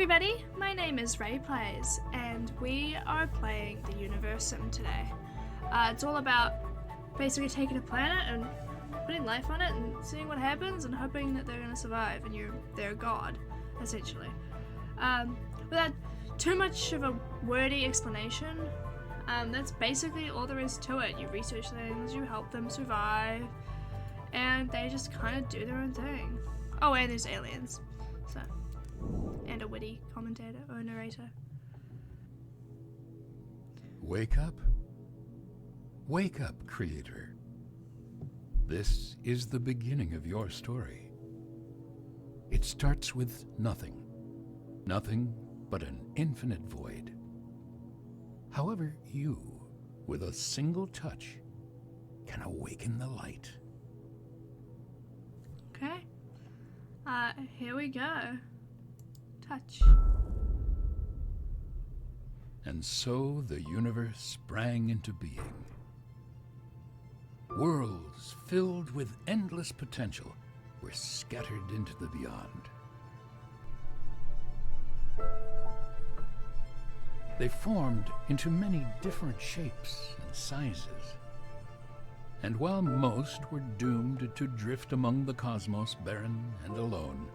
everybody, my name is Ray Plays, and we are playing the Universim today. It's all about basically taking a planet and putting life on it and seeing what happens and hoping that they're going to survive, and they're a god, essentially. Without too much of a wordy explanation, that's basically all there is to it. You research things, you help them survive, and they just kind of do their own thing. Oh, and there's aliens. So, and a witty commentator or narrator. Wake up. Wake up, creator. This is the beginning of your story. It starts with nothing. Nothing but an infinite void. However, you, with a single touch, can awaken the light. Okay. Here we go. Touch. And so the universe sprang into being. Worlds filled with endless potential were scattered into the beyond. They formed into many different shapes and sizes. And while most were doomed to drift among the cosmos barren and alone,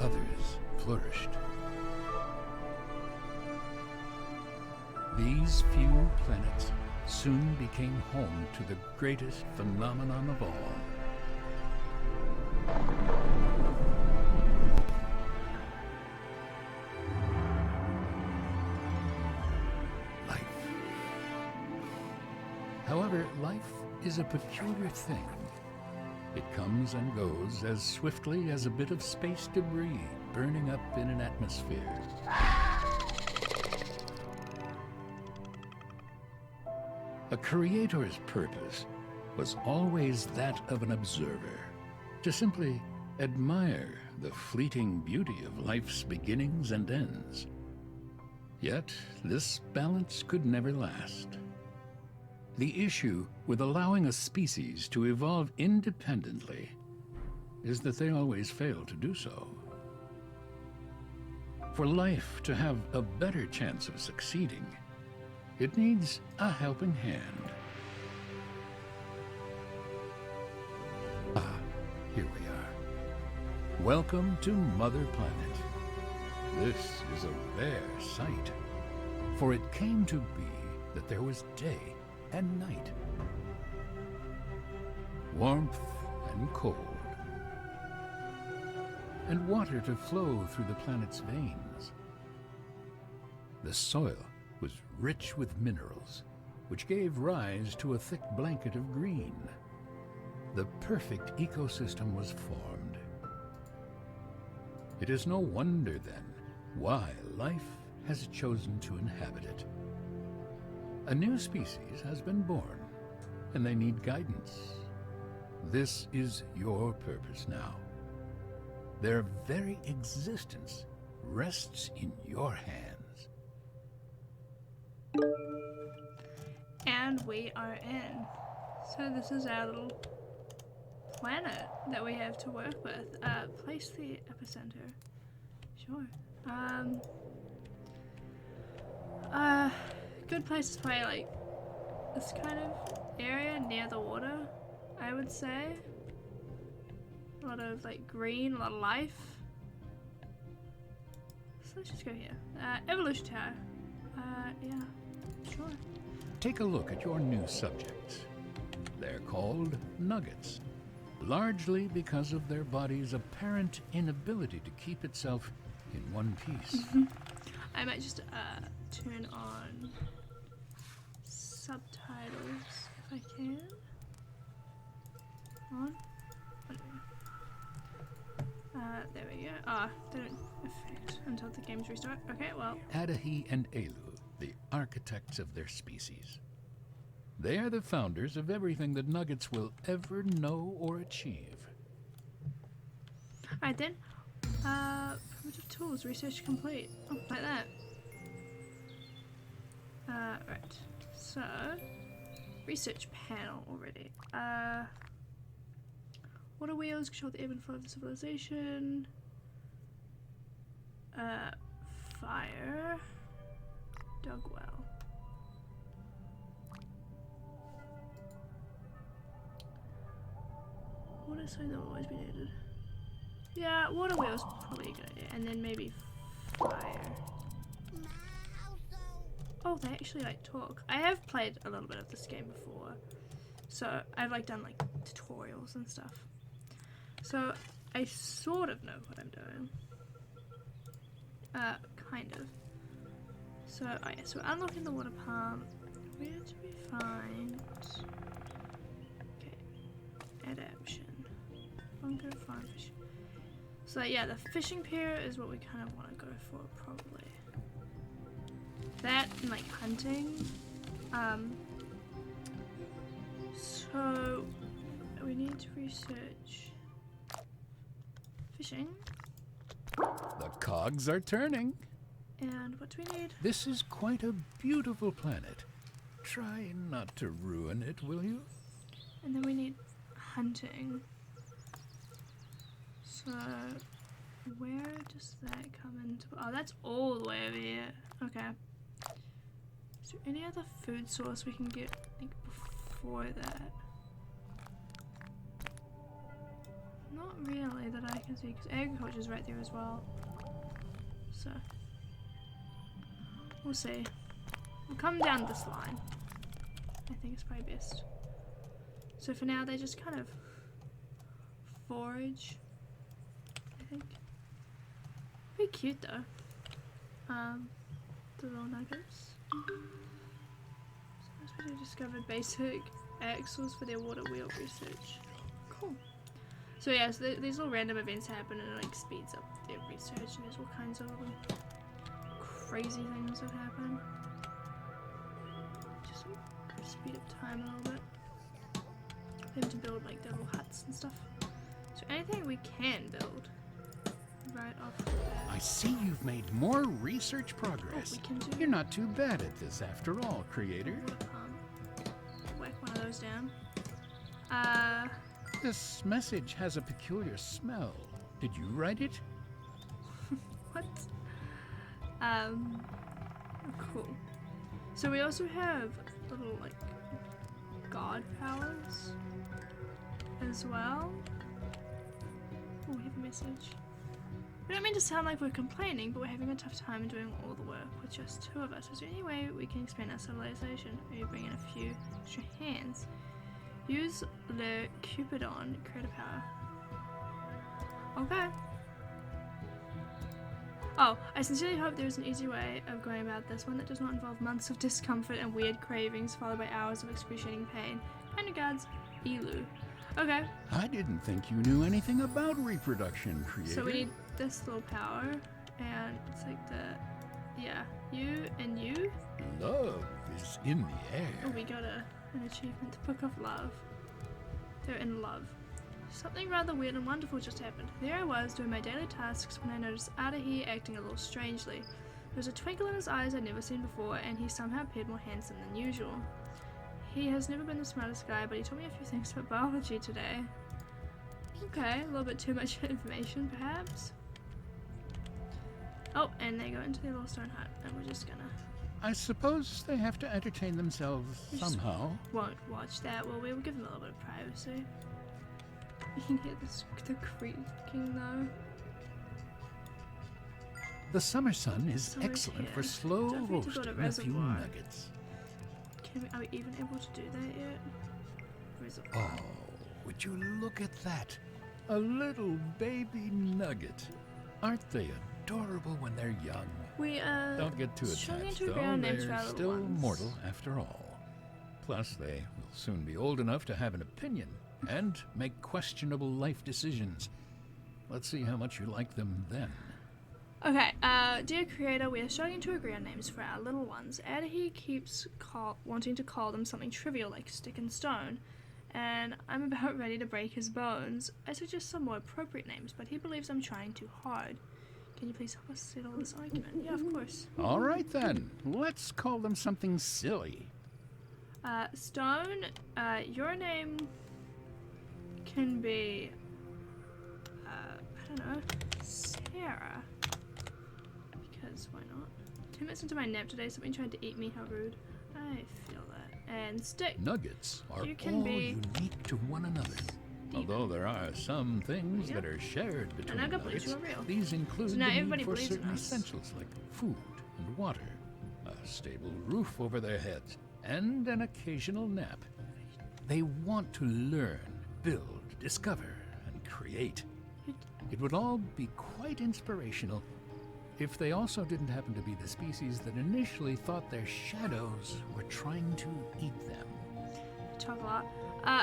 others flourished. These few planets soon became home to the greatest phenomenon of all. Life. However, life is a peculiar thing. It comes and goes as swiftly as a bit of space debris burning up in an atmosphere. A creator's purpose was always that of an observer, to simply admire the fleeting beauty of life's beginnings and ends. Yet, this balance could never last. The issue with allowing a species to evolve independently is that they always fail to do so. For life to have a better chance of succeeding, it needs a helping hand. Here we are. Welcome to Mother Planet. This is a rare sight, for it came to be that there was day and night, warmth and cold, and water to flow through the planet's veins. The soil was rich with minerals, which gave rise to a thick blanket of green. The perfect ecosystem was formed. It is no wonder, then, why life has chosen to inhabit it. A new species has been born, and they need guidance. This is your purpose now. Their very existence rests in your hands. And we are in. So this is our little planet that we have to work with. Place the epicenter. Sure. Good place to play, like, this kind of area near the water, I would say. A lot of, like, green, a lot of life. So let's just go here. Evolution Tower. Yeah, sure. Take a look at your new subjects. They're called nuggets, largely because of their body's apparent inability to keep itself in one piece. I might just turn on subtitles if I can. On. There we go. They don't affect until the game's restart. Okay, well. Adahi and Elu, the architects of their species. They are the founders of everything that nuggets will ever know or achieve. Alright then. Primitive tools, research complete. Oh, like that. Right. So, research panel already. Water wheels control the ebb and flow of the civilization. Fire. Dug well. Water is something that will always be needed. Yeah, water wheels probably a good idea. And then maybe fire. Oh, they actually like talk. I have played a little bit of this game before. So I've like done like tutorials and stuff. So I sort of know what I'm doing. Kind of. So, oh yeah, so we're unlocking the water pump. Where do we find... Okay. Adaption. Bunker, farm fishing. So yeah, the fishing pier is what we kind of want to go for, probably. That and like hunting. So we need to research fishing. The cogs are turning. And what do we need? This is quite a beautiful planet. Try not to ruin it, will you? And then we need hunting. So where does that come into? Oh, that's all the way over here. Okay. Is there any other food source we can get like before that? Not really that I can see, because agriculture is right there as well. So we'll see. We'll come down this line. I think it's probably best. So for now, they just kind of forage. I think. Pretty cute though. The little nuggets. So they discovered basic axles for their water wheel research. Cool. So yeah, so these little random events happen and it like speeds up their research, and there's all kinds of little crazy things that happen. Just like, speed up time a little bit. For them to build like their little huts and stuff. So anything we can build right off the bat. I see you've made more research progress. We can do. You're not too bad at this after all, creator. Whack one of those down. This message has a peculiar smell. Did you write it? What? Cool. So we also have little like god powers as well. Oh, we have a message. We don't mean to sound like we're complaining, but we're having a tough time doing all the work with just 2 of us. Is there any way we can expand our civilization? Maybe bring in a few extra hands. Use the Cupidon creative power. Okay. Oh, I sincerely hope there is an easy way of going about this, one that does not involve months of discomfort and weird cravings followed by hours of excruciating pain. Kind regards, Elu. Okay. I didn't think you knew anything about reproduction, creator. So we need this little power, and it's like the, yeah, you and you. Love is in the air. Oh, we got an achievement, Book of Love. They're in love. Something rather weird and wonderful just happened. There I was doing my daily tasks when I noticed Adahi acting a little strangely. There was a twinkle in his eyes I'd never seen before, and he somehow appeared more handsome than usual. He has never been the smartest guy, but he told me a few things about biology today. Okay, a little bit too much information, perhaps. Oh, and they go into their little stone hut, and we're just gonna... I suppose they have to entertain themselves somehow. Won't watch that. Well, we will give them a little bit of privacy. You can hear the creaking though. The summer sun is Summer's excellent here. for slow Don't forget to go to roasting a few reservoir. nuggets. Are we even able to do that yet? Reservoir. Oh, would you look at that? A little baby nugget. Aren't they adorable when they're young? We Don't get too showing attached, into though. ground names for They're our little still ones. mortal after all. Plus, they will soon be old enough to have an opinion and make questionable life decisions. Let's see how much you like them then. Okay, dear creator, we are struggling to agree on names for our little ones. Adahi keeps wanting to call them something trivial like stick and stone, and I'm about ready to break his bones. I suggest some more appropriate names, but he believes I'm trying too hard. Can you please help us settle this argument? Yeah, of course. All right then, let's call them something silly. Stone, your name can be Sarah. Because why not? 2 minutes into my nap today, something tried to eat me. How rude. I feel that. And stick. Nuggets are You can all be unique to one another. Although there are some things that are shared between nugget believes nuggets, you are real. these include So the now need everybody for believes in certain us. essentials like food and water, a stable roof over their heads, and an occasional nap. They want to learn, build, discover, and create. It would all be quite inspirational if they also didn't happen to be the species that initially thought their shadows were trying to eat them. Talk a lot.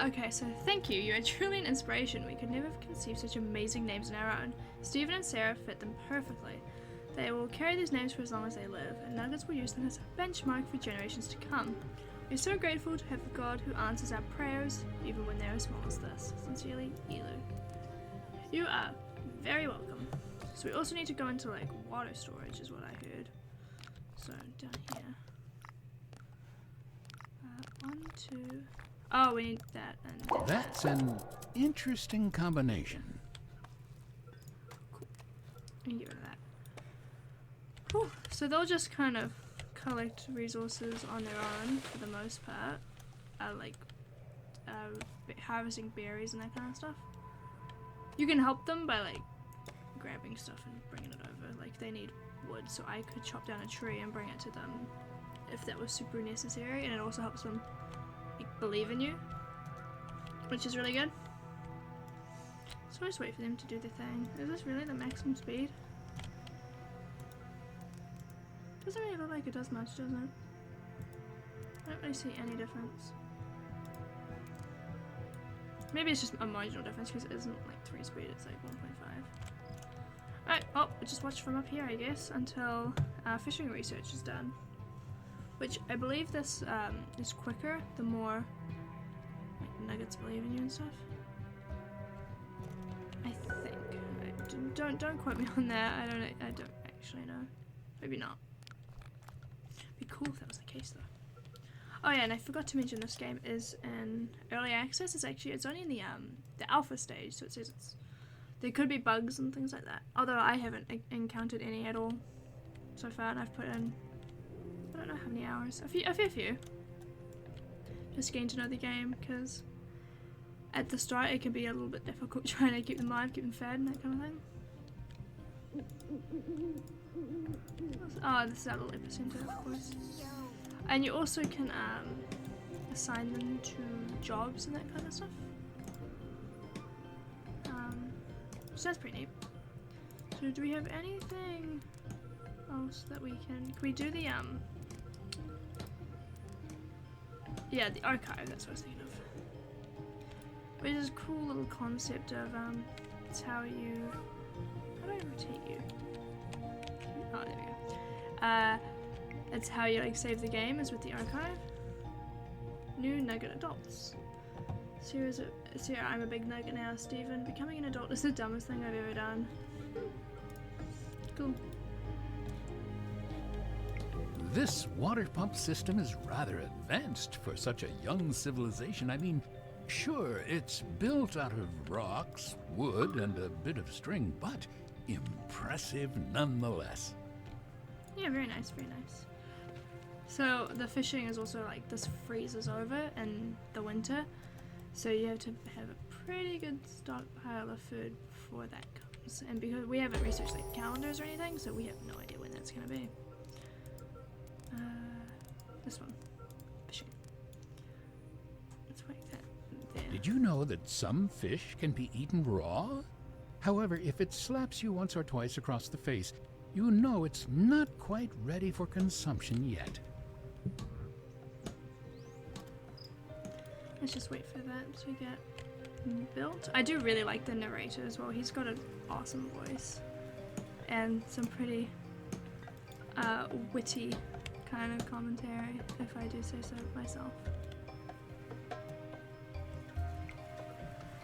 Okay, so thank you. You're truly an inspiration. We could never have conceived such amazing names on our own. Stephen and Sarah fit them perfectly. They will carry these names for as long as they live, and Nuggets will use them as a benchmark for generations to come. We're so grateful to have a God who answers our prayers, even when they're as small as this. Sincerely, Elu. You are very welcome. So we also need to go into, like, water storage, is what I heard. So, down here. 1, 2... Oh, we need that and That's an interesting combination. Cool. We can get rid of that. Whew. So they'll just kind of collect resources on their own for the most part. Like harvesting berries and that kind of stuff. You can help them by like grabbing stuff and bringing it over. Like they need wood, so I could chop down a tree and bring it to them if that was super necessary, and it also helps them believe in you, which is really good. So I just wait for them to do the thing. Is this really the maximum speed? Doesn't really look like it does much, does it? I don't really see any difference. Maybe it's just a marginal difference because it isn't like 3 speed, it's like 1.5. Alright, well, we'll just watch from up here, I guess, until fishing research is done. Which I believe this is quicker the more like, Nuggets believe in you and stuff. I think. Don't quote me on that. I don't actually know. Maybe not. It'd be cool if that was the case though. Oh yeah, and I forgot to mention this game is in early access. It's only in the alpha stage, so it says there could be bugs and things like that. Although I haven't encountered any at all so far, and I've put in I don't know how many hours. A few. Just getting to know the game, because at the start it can be a little bit difficult trying to keep them alive, keep them fed, and that kind of thing. Oh, this is our little epicenter, of course. And you also can assign them to jobs and that kind of stuff. So that's pretty neat. So do we have anything else that we can we do the yeah, the archive, that's what I was thinking of. Which is a cool little concept of it's how do I rotate you? Oh, there we go. It's how you like save the game is with the archive. New Nugget adults. Sarah, I'm a big nugget now. Stephen, becoming an adult is the dumbest thing I've ever done. Cool. This water pump system is rather advanced for such a young civilization. I mean, sure, it's built out of rocks, wood, and a bit of string, but impressive nonetheless. Yeah, very nice, very nice. So the fishing is also like this freezes over in the winter, so you have to have a pretty good stockpile of food before that comes. And because we haven't researched like calendars or anything, so we have no idea when that's gonna be. This one, fishing. Let's wait that there. Did you know that some fish can be eaten raw? However, if it slaps you once or twice across the face, you know it's not quite ready for consumption yet. Let's just wait for that to get built. I do really like the narrator as well. He's got an awesome voice and some pretty witty kind of commentary, if I do say so myself.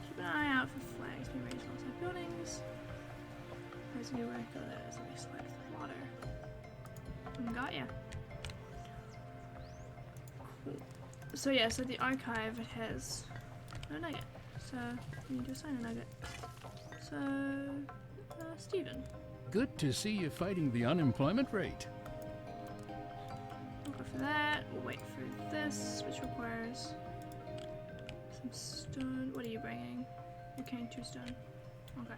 Keep an eye out for flags being raised alongside buildings. There's a new record that is at least like water. Got ya. Cool. So yeah, so the archive, it has no nugget. So you need to assign a nugget. So Stephen. good to see you fighting the unemployment rate. We'll go for that. We'll wait for this, which requires some stone. What are you bringing? Okay, 2 stone. Okay.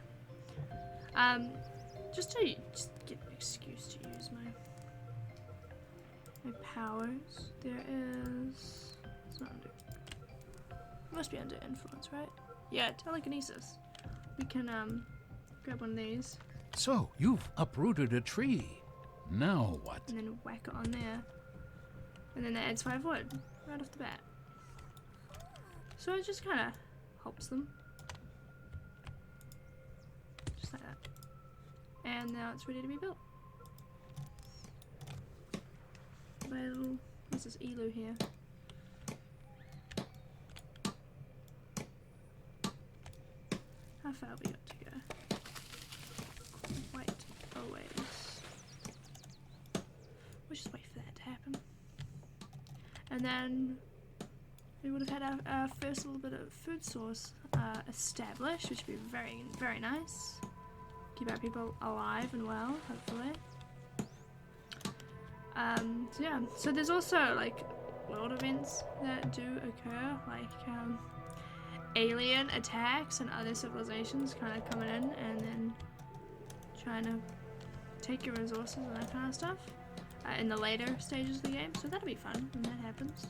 Just get an excuse to use my powers. There is. It's not under. It must be under influence, right? Yeah, telekinesis. We can grab one of these. So, you've uprooted a tree. Now what? And then whack it on there. And then that adds 5 wood right off the bat. So it just kind of helps them. Just like that. And now it's ready to be built. Well, what's this elu here? How far have we got to go? Quite a ways. We'll just wait for that to happen. And then we would have had our first little bit of food source established, which would be very, very nice. Keep our people alive and well, hopefully. So yeah, so there's also like world events that do occur, like alien attacks and other civilizations kind of coming in and then trying to take your resources and that kind of stuff in the later stages of the game. So that'll be fun when that happens.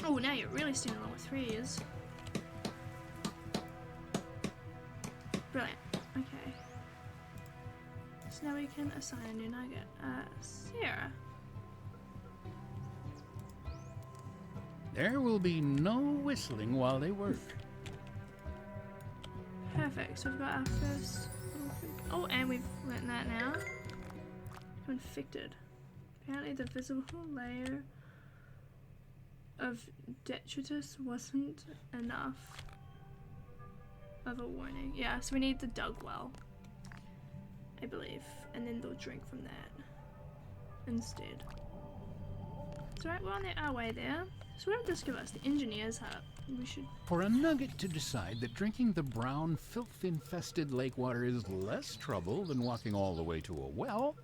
Oh, now you're really stealing along with 3 years. Brilliant. Okay. So now we can assign a new nugget. Sarah. There will be no whistling while they work. Perfect. So we've got our first little food. Oh, and we've learnt that now. Infected. Apparently the visible layer of detritus wasn't enough of a warning. Yeah, so we need the dug well, I believe, and then they'll drink from that instead. It's alright, we're on our way there. So what did this give us? The engineer's hut. We should... For a nugget to decide that drinking the brown, filth-infested lake water is less trouble than walking all the way to a well,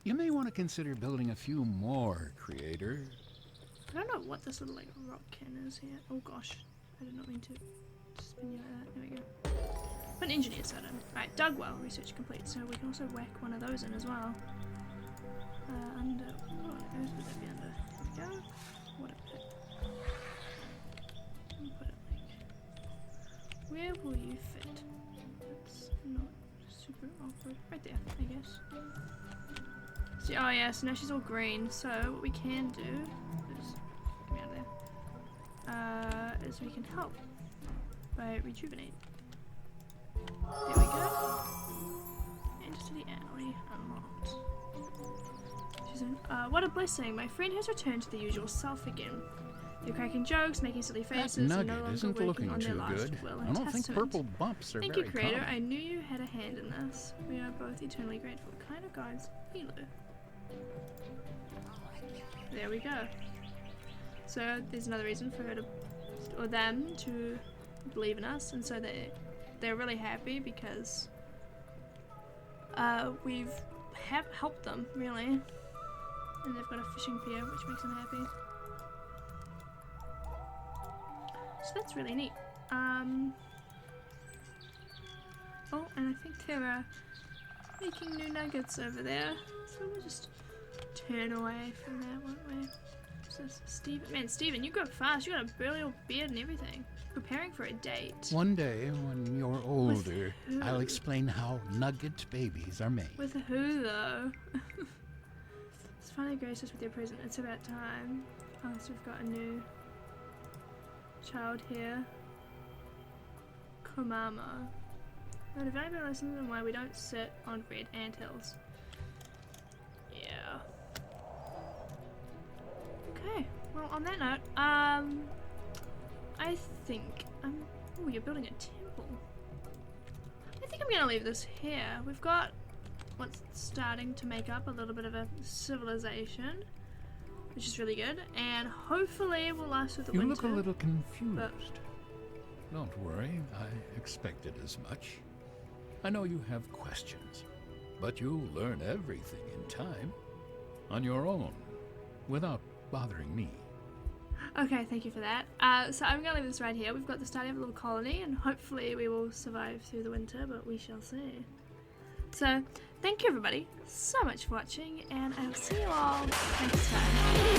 you may want to consider building a few more, creator. I don't know what this little like rock can is here. Oh gosh, I did not mean to spin you like that. There we go. Put an engineer's hut in. Right, dug well, research complete. So we can also whack one of those in as well. Under... What on earth would that be under? There we go. What a pit. We'll put it like... Where will you fit? That's not super awkward. Right there, I guess. So, oh yeah, so now she's all green. So what we can do is... Get me out of there. Is we can help by rejuvenate. There we go. Enter to the alley unlocked. She's in, what a blessing. My friend has returned to the usual self again. They're cracking jokes, making silly faces, that and no nugget longer isn't working looking on their too last good. will I and don't think testament. purple bumps are Thank very you, Creator. common. I knew you had a hand in this. We are both eternally grateful. Kind of guides Hilo. There we go. So there's another reason for her to, or them to believe in us, and so they're really happy because we've helped them really, and they've got a fishing pier which makes them happy. So that's really neat. Oh, and I think they're making new nuggets over there, so we'll just turn away from that, won't we? So Steven, man, Steven, you go fast. You got a burly old beard and everything. Preparing for a date. One day, when you're older, I'll explain how nugget babies are made. With who, though? It's finally graced us with your present. It's about time. Oh, so we've got a new child here. Kumama. But if anybody listens to why we don't sit on red anthills. Yeah. Okay, well on that note, I think oh, you're building a temple. I think I'm gonna leave this here. We've got what's starting to make up a little bit of a civilization, which is really good, and hopefully will last through the winter. You look a little confused. But don't worry, I expected as much. I know you have questions, but you'll learn everything in time, on your own, without bothering me. Okay, thank you for that. So I'm gonna leave this right here. We've got the study of a little colony, and hopefully we will survive through the winter, but we shall see. So, thank you everybody so much for watching, and I'll see you all next time.